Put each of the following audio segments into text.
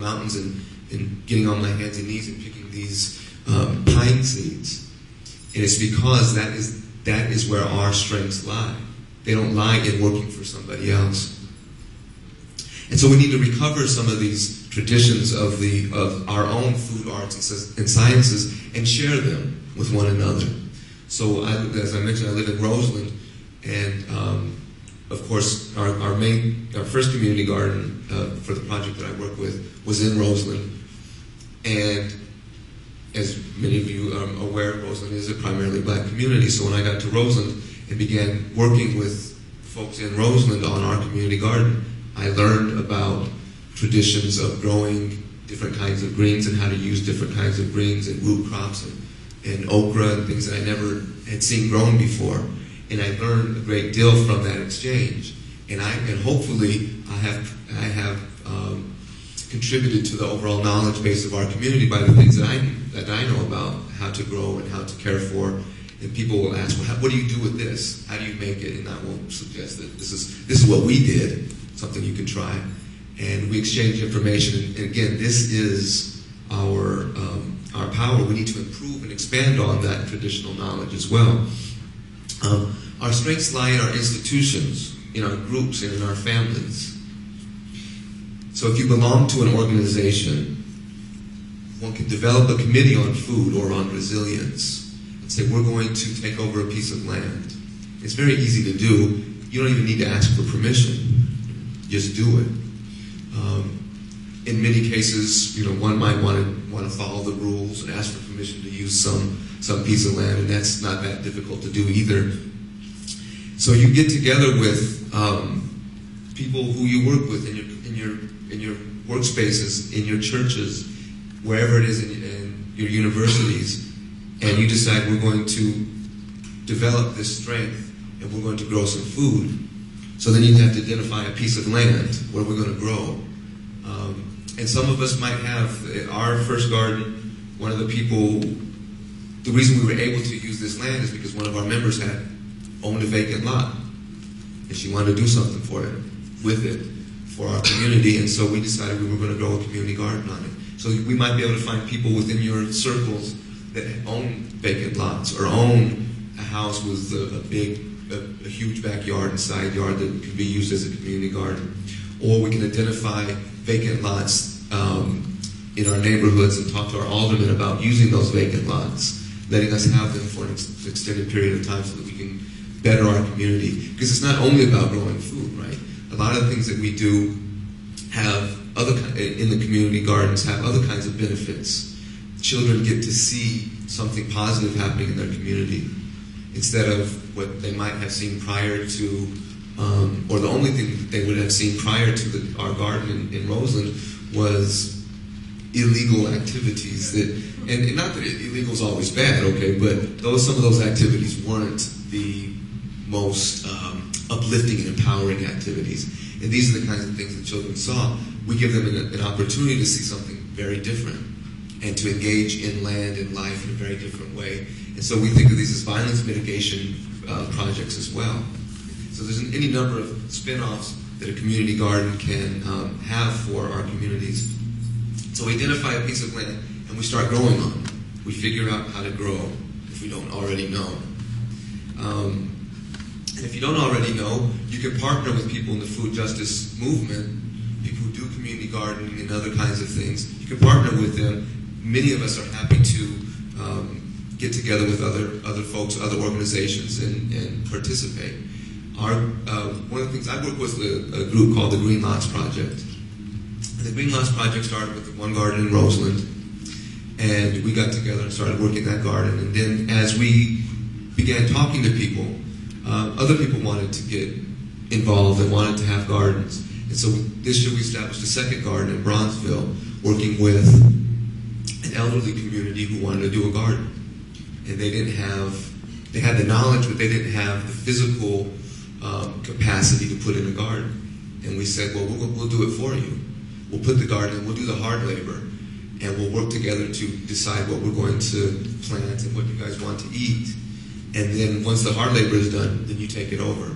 mountains and getting on my hands and knees and picking these pine seeds. And it's because that is where our strengths lie. They don't lie in working for somebody else. And so we need to recover some of these traditions of our own food, arts, and sciences and share them with one another. So as I mentioned, I live in Roseland, and of course our first community garden for the project that I work with was in Roseland. And as many of you are aware, Roseland is a primarily black community. So when I got to Roseland and began working with folks in Roseland on our community garden, I learned about traditions of growing different kinds of greens and how to use different kinds of greens and root crops and okra and things that I never had seen grown before. And I learned a great deal from that exchange. And hopefully I have contributed to the overall knowledge base of our community by the things that I know about how to grow and how to care for. And people will ask, well, what do you do with this? How do you make it? And I will suggest that this is what we did, something you can try. And we exchange information. And again, this is our power. We need to improve and expand on that traditional knowledge as well. Our strengths lie in our institutions, in our groups, and in our families. So if you belong to an organization, one can develop a committee on food or on resilience and say, we're going to take over a piece of land. It's very easy to do. You don't even need to ask for permission. Just do it. In many cases, one might want to follow the rules and ask for permission to use some piece of land, and that's not that difficult to do either. So you get together with people who you work with in your workspaces, in your churches, wherever it is in your universities, and you decide we're going to develop this strength and we're going to grow some food. So then you have to identify a piece of land where we're going to grow. And some of us might have, our first garden, one of the people, the reason we were able to use this land is because one of our members owned a vacant lot. And she wanted to do something with it, for our community. And so we decided we were going to grow a community garden on it. So we might be able to find people within your circles that own vacant lots or own a house with a huge backyard and side yard that can be used as a community garden. Or we can identify vacant lots in our neighborhoods and talk to our aldermen about using those vacant lots, letting us have them for an extended period of time so that we can better our community. Because it's not only about growing food, right? A lot of the things that we do have in the community gardens have other kinds of benefits. Children get to see something positive happening in their community instead of what they might have seen prior to, or the only thing that they would have seen prior to our garden in Roseland was illegal activities and not that illegal is always bad, okay, but some of those activities weren't the most uplifting and empowering activities. And these are the kinds of things that children saw. We give them an opportunity to see something very different and to engage in land and life in a very different way. And so we think of these as violence mitigation projects as well. So there's any number of spin-offs that a community garden can have for our communities. So we identify a piece of land and we start growing on it. We figure out how to grow if we don't already know. And if you don't already know, you can partner with people in the food justice movement, people who do community gardening and other kinds of things. You can partner with them. Many of us are happy to get together with other folks, other organizations, and participate. One of the things I work with a group called the Green Lots Project. And the Green Lots Project started with one garden in Roseland, and we got together and started working that garden. And then as we began talking to people, other people wanted to get involved and wanted to have gardens. And so this year we established a second garden in Bronzeville, working with an elderly community who wanted to do a garden. And they had the knowledge, but they didn't have the physical capacity to put in a garden. And we said, well, we'll do it for you. We'll put the garden in, we'll do the hard labor, and we'll work together to decide what we're going to plant and what you guys want to eat. And then once the hard labor is done, then you take it over.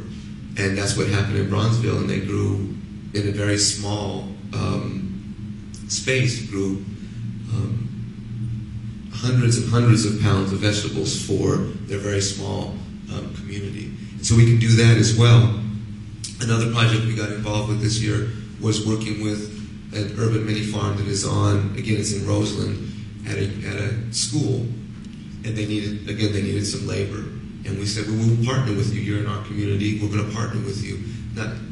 And that's what happened in Bronzeville, and they grew in a very small space grew hundreds and hundreds of pounds of vegetables for their very small community. And so we can do that as well. Another project we got involved with this year was working with an urban mini farm that is on, again, it's in Roseland, at a school, and they needed some labor. And we said, well, we'll partner with you. You're in our community. We're going to partner with you,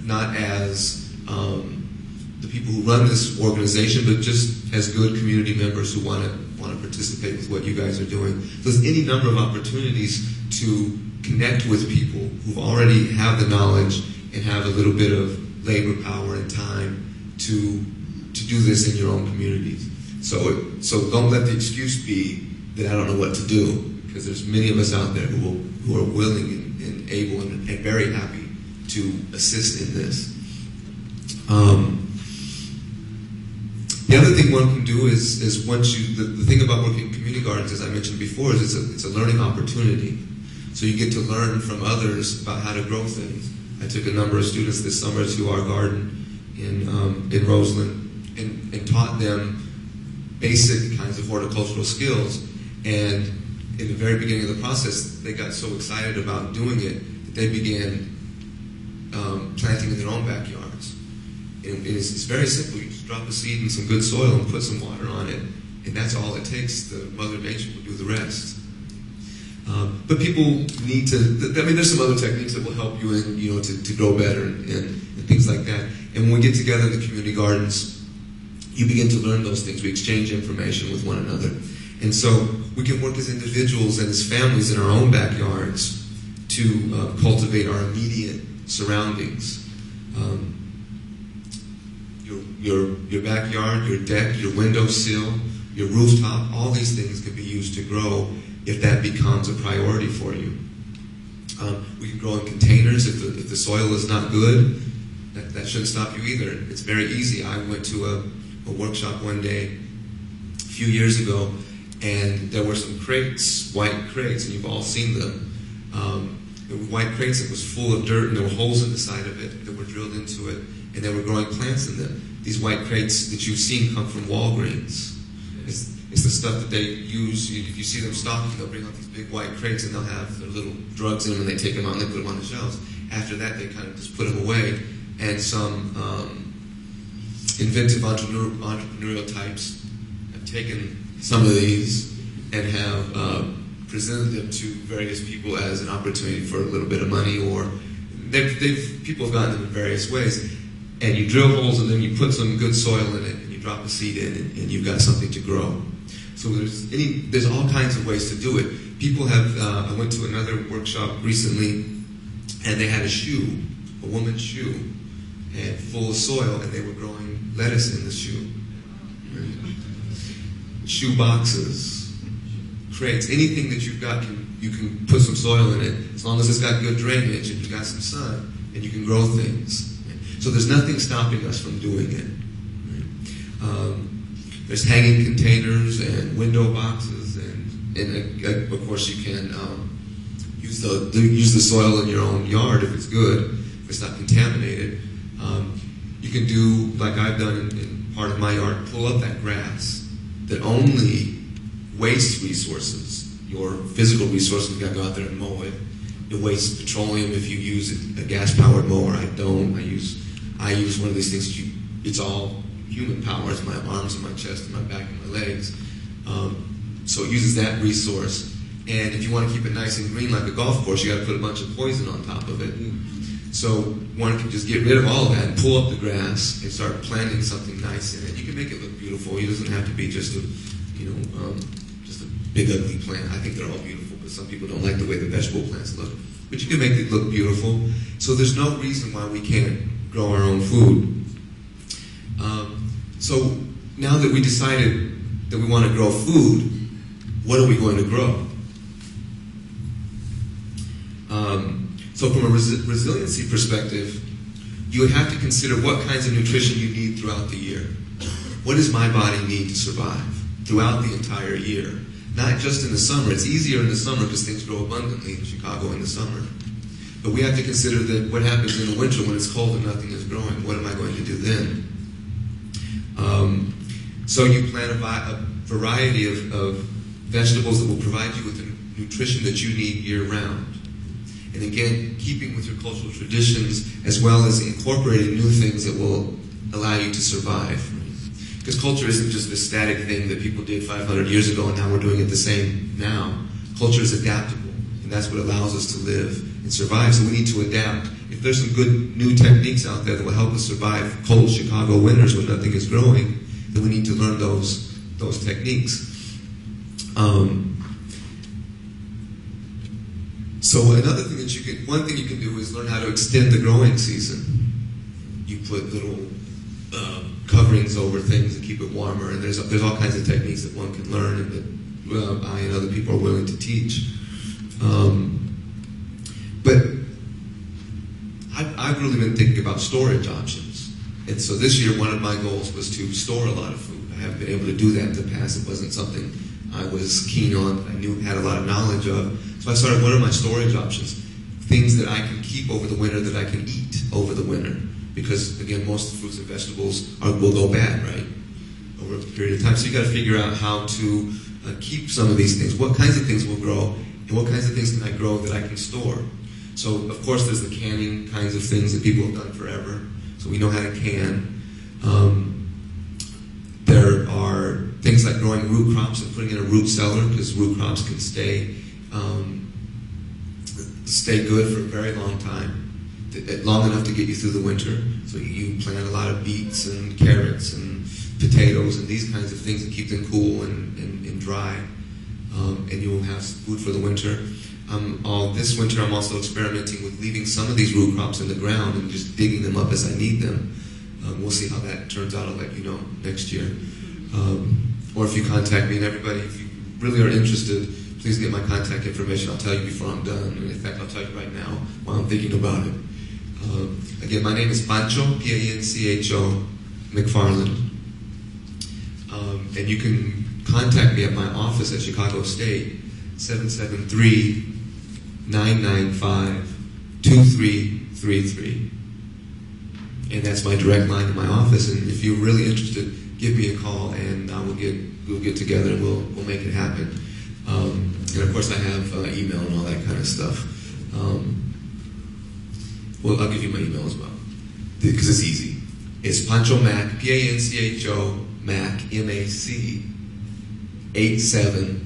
not as the people who run this organization, but just as good community members who want to participate with what you guys are doing. So there's any number of opportunities to connect with people who already have the knowledge and have a little bit of labor power and time to do this in your own communities. So don't let the excuse be that I don't know what to do, because there's many of us out there who are willing and able and very happy to assist in this. The other thing one can do is once you, the thing about working in community gardens, as I mentioned before, is it's a learning opportunity. So you get to learn from others about how to grow things. I took a number of students this summer to our garden in Roseland and taught them basic kinds of horticultural skills. And in the very beginning of the process, they got so excited about doing it that they began planting in their own backyards. And it's very simple. You just drop a seed in some good soil and put some water on it, and that's all it takes. The Mother Nature will do the rest. But people need to, there's some other techniques that will help you in, to grow better and things like that. And when we get together in the community gardens, you begin to learn those things. We exchange information with one another. And so we can work as individuals and as families in our own backyards to cultivate our immediate surroundings. Your backyard, your deck, your windowsill, your rooftop, all these things can be used to grow if that becomes a priority for you. We can grow in containers if the soil is not good. That shouldn't stop you either. It's very easy. I went to a workshop one day a few years ago, and there were some crates, white crates, and you've all seen them. There were white crates that was full of dirt, and there were holes in the side of it that were drilled into it, and they were growing plants in them. These white crates that you've seen come from Walgreens. It's the stuff that they use. If you see them stocking, they'll bring out these big white crates, and they'll have their little drugs in them, and they take them out and they put them on the shelves. After that, they kind of just put them away, and some inventive entrepreneurial types have taken some of these and have presented them to various people as an opportunity for a little bit of money, or people have gotten them in various ways. And you drill holes, and then you put some good soil in it, and you drop a seed in, and you've got something to grow. So there's all kinds of ways to do it. People have, I went to another workshop recently, and they had a woman's shoe, and full of soil, and they were growing lettuce in the shoe. Right? Shoe boxes, crates, anything that you've got, you can put some soil in it, as long as it's got good drainage and you've got some sun, and you can grow things. So there's nothing stopping us from doing it. Right? There's hanging containers and window boxes, and of course you can use the soil in your own yard if it's good, if it's not contaminated. You can do like I've done in part of my yard, pull up that grass that only wastes resources, your physical resources. You've got to go out there and mow it. It wastes petroleum if you use a gas-powered mower. I don't. I use one of these things. It's all human power. It's my arms and my chest and my back and my legs. So it uses that resource. And if you want to keep it nice and green like a golf course, you got to put a bunch of poison on top of it. So one can just get rid of all of that and pull up the grass and start planting something nice in it. You can make it look beautiful. It doesn't have to be just a big ugly plant. I think they're all beautiful, but some people don't like the way the vegetable plants look. But you can make it look beautiful. So there's no reason why we can't grow our own food. So now that we decided that we want to grow food, what are we going to grow? So from a resiliency perspective, you would have to consider what kinds of nutrition you need throughout the year. What does my body need to survive throughout the entire year? Not just in the summer. It's easier in the summer because things grow abundantly in Chicago in the summer. But we have to consider that what happens in the winter when it's cold and nothing is growing. What am I going to do then? So you plant a variety of vegetables that will provide you with the nutrition that you need year-round. And again, keeping with your cultural traditions, as well as incorporating new things that will allow you to survive. Because culture isn't just a static thing that people did 500 years ago and now we're doing it the same now. Culture is adaptable, and that's what allows us to live and survive. So we need to adapt. If there's some good new techniques out there that will help us survive cold Chicago winters when nothing is growing, then we need to learn those techniques. So another thing that one thing you can do is learn how to extend the growing season. You put little coverings over things to keep it warmer, and there's all kinds of techniques that one can learn and that I and other people are willing to teach. But I've really been thinking about storage options. And so this year, one of my goals was to store a lot of food. I haven't been able to do that in the past. It wasn't something I was keen on, I knew had a lot of knowledge of. So I started, what are my storage options? Things that I can keep over the winter, that I can eat over the winter. Because, again, most fruits and vegetables will go bad, right, over a period of time. So you got to figure out how to keep some of these things. What kinds of things will grow, and what kinds of things can I grow that I can store? So, of course, there's the canning kinds of things that people have done forever. So we know how to can. There are things like growing root crops and putting in a root cellar, because root crops can stay good for a very long time, long enough to get you through the winter. So you plant a lot of beets and carrots and potatoes and these kinds of things and keep them cool and dry, and you will have food for the winter. This winter I'm also experimenting with leaving some of these root crops in the ground and just digging them up as I need them. We'll see how that turns out. I'll let you know next year. Or if you contact me, and everybody, if you really are interested, please get my contact information. I'll tell you before I'm done. And in fact, I'll tell you right now while I'm thinking about it. Again, my name is Pancho, P-A-N-C-H-O, McFarland. And you can contact me at my office at Chicago State, 773-995-2333. And that's my direct line to my office. And if you're really interested, give me a call, and we'll get together and we'll make it happen. And of course, I have email and all that kind of stuff. Well, I'll give you my email as well, because it's easy. It's Pancho Mac, P-A-N-C-H-O, Mac, M-A-C, 87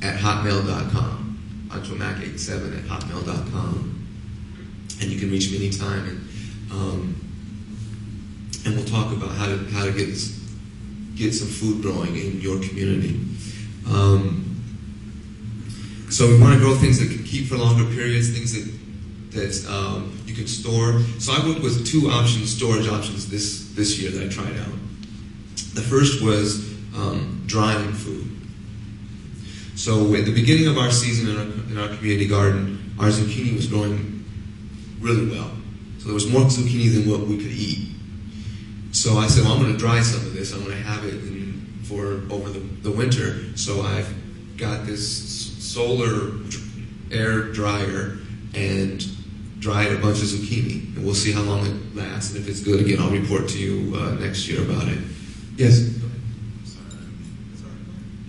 at hotmail.com. Pancho Mac 87 at hotmail.com. And you can reach me anytime. And we'll talk about how to get some food growing in your community. So we want to grow things that can keep for longer periods, things that you can store. So I went with two storage options this year that I tried out. The first was drying food. So at the beginning of our season in our community garden, our zucchini was growing really well. So there was more zucchini than what we could eat. So I said, well, I'm going to dry some of this. I'm going to have it for over the winter. So I've got this solar air dryer and dried a bunch of zucchini. And we'll see how long it lasts. And if it's good, again, I'll report to you next year about it. Yes? Go ahead. Sorry.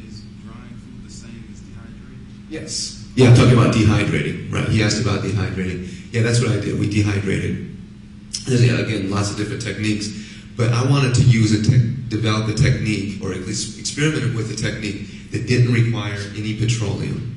Is drying food the same as dehydrating? Yes. Yeah, I'm talking about dehydrating. Right. He asked about dehydrating. Yeah, that's what I did. We dehydrated. There's, again, lots of different techniques. But I wanted to develop a technique, or at least experimented with a technique that didn't require any petroleum.